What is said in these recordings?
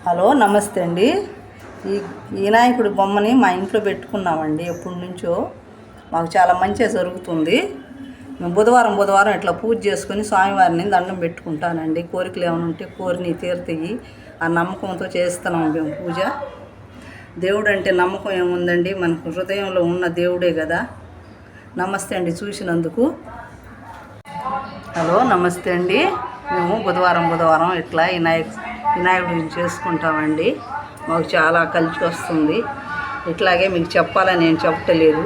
Hello నమస్తే అండి. ఈ వినాయకుడి బొమ్మని మా ఇంట్లో పెట్టుకున్నామండి. ఎప్పటి నుంచో మాకు చాలా మంచిగా జరుగుతుంది. మేము బుధవారం ఇట్లా పూజ చేసుకొని స్వామివారిని దండం పెట్టుకుంటానండి. కోరికలు ఏమైనా ఉంటే కోరిని తీరుతాయి. ఆ నమ్మకంతో చేస్తున్నాం మేము పూజ. దేవుడు అంటే నమ్మకం ఏముందండి, మనకు హృదయంలో ఉన్న దేవుడే కదా. నమస్తే అండి చూసినందుకు. హలో నమస్తే అండి. మేము బుధవారం ఇట్లా వినాయకుడిని చేసుకుంటామండి. మాకు చాలా కలిసి వస్తుంది. ఇట్లాగే మీకు చెప్పాలని నేను చెప్పటలేదు.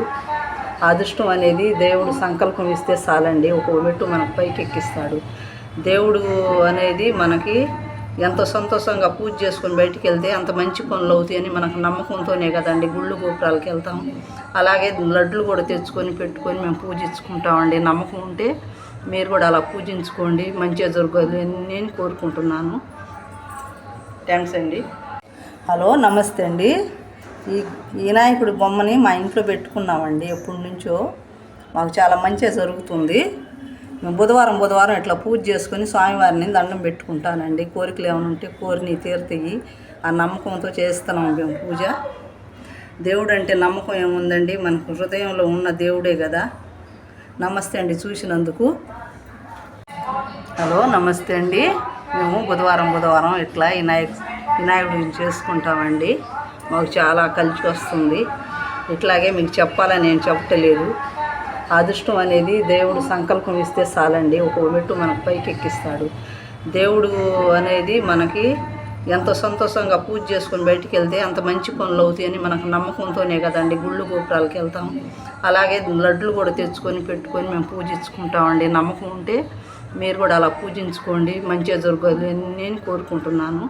అదృష్టం అనేది దేవుడు సంకల్పం ఇస్తే చాలండి, ఒక మెట్టు మనకు పైకి ఎక్కిస్తాడు. దేవుడు అనేది మనకి ఎంతో సంతోషంగా పూజ చేసుకొని బయటికి వెళ్తే అంత మంచి పనులు అవుతాయని మనకు నమ్మకంతోనే కదండి గుళ్ళు గోపురాలకు వెళ్తాం. అలాగే లడ్లు కూడా తెచ్చుకొని పెట్టుకొని మేము పూజించుకుంటామండి. నమ్మకం ఉంటే మీరు కూడా అలా పూజించుకోండి, మంచిగా జరగదు నేను కోరుకుంటున్నాను. థ్యాంక్స్ అండి. హలో నమస్తే అండి. ఈ వినాయకుడి బొమ్మని మా ఇంట్లో పెట్టుకున్నామండి. ఎప్పటి నుంచో మాకు చాలా మంచిగా జరుగుతుంది. మేము బుధవారం ఇట్లా పూజ చేసుకొని స్వామివారిని దండం పెట్టుకుంటానండి. కోరికలు ఏమైనా ఉంటే కోరిని తీరుతాయి. ఆ నమ్మకంతో చేస్తున్నాం మేము పూజ. దేవుడు అంటే నమ్మకం ఏముందండి, మనకు హృదయంలో ఉన్న దేవుడే కదా. నమస్తే అండి చూసినందుకు. హలో నమస్తే అండి. మేము బుధవారం ఇట్లా వినాయకుడిని చేసుకుంటామండి. మాకు చాలా కలిసి వస్తుంది. ఇట్లాగే మీకు చెప్పాలని నేను చెప్పటలేదు. అదృష్టం అనేది దేవుడు సంకల్పం ఇస్తే చాలండి, ఒక మెట్టు మనకు పైకి ఎక్కిస్తాడు. దేవుడు అనేది మనకి ఎంతో సంతోషంగా పూజ చేసుకొని బయటికి వెళ్తే అంత మంచి పనులు అవుతాయని మనకు నమ్మకంతోనే కదండి గుళ్ళు గోపురాలకు వెళ్తాం. అలాగే లడ్లు కూడా తెచ్చుకొని పెట్టుకొని మేము పూజించుకుంటామండి. నమ్మకం ఉంటే మీరు కూడా అలా పూజించుకోండి, మంచిగా జరగదు నేను కోరుకుంటున్నాను.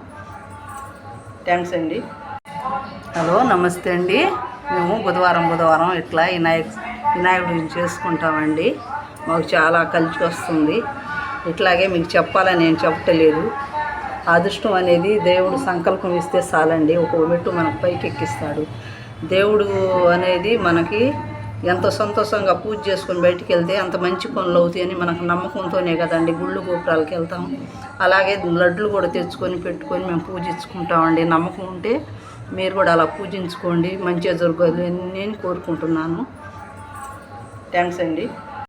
థ్యాంక్స్ అండి. హలో నమస్తే అండి. మేము బుధవారం ఇట్లా వినాయకుడిని చేసుకుంటామండి. మాకు చాలా కలిసి వస్తుంది. ఇట్లాగే మీకు చెప్పాలని నేను చెప్పటలేదు. అదృష్టం అనేది దేవుడు సంకల్పం ఇస్తే చాలండి, ఒక మెట్టు మనకు పైకి ఎక్కిస్తాడు. దేవుడు అనేది మనకి ఎంతో సంతోషంగా పూజ చేసుకొని బయటికి వెళ్తే అంత మంచి పనులు అవుతాయని మనకు నమ్మకంతోనే కదండి గుళ్ళు గోపురాలకు వెళ్తాం. అలాగే లడ్లు కూడా తెచ్చుకొని పెట్టుకొని మేము పూజించుకుంటామండి. నమ్మకం ఉంటే మీరు కూడా అలా పూజించుకోండి, మంచిగా జరగదు నేను కోరుకుంటున్నాను. థ్యాంక్స్ అండి.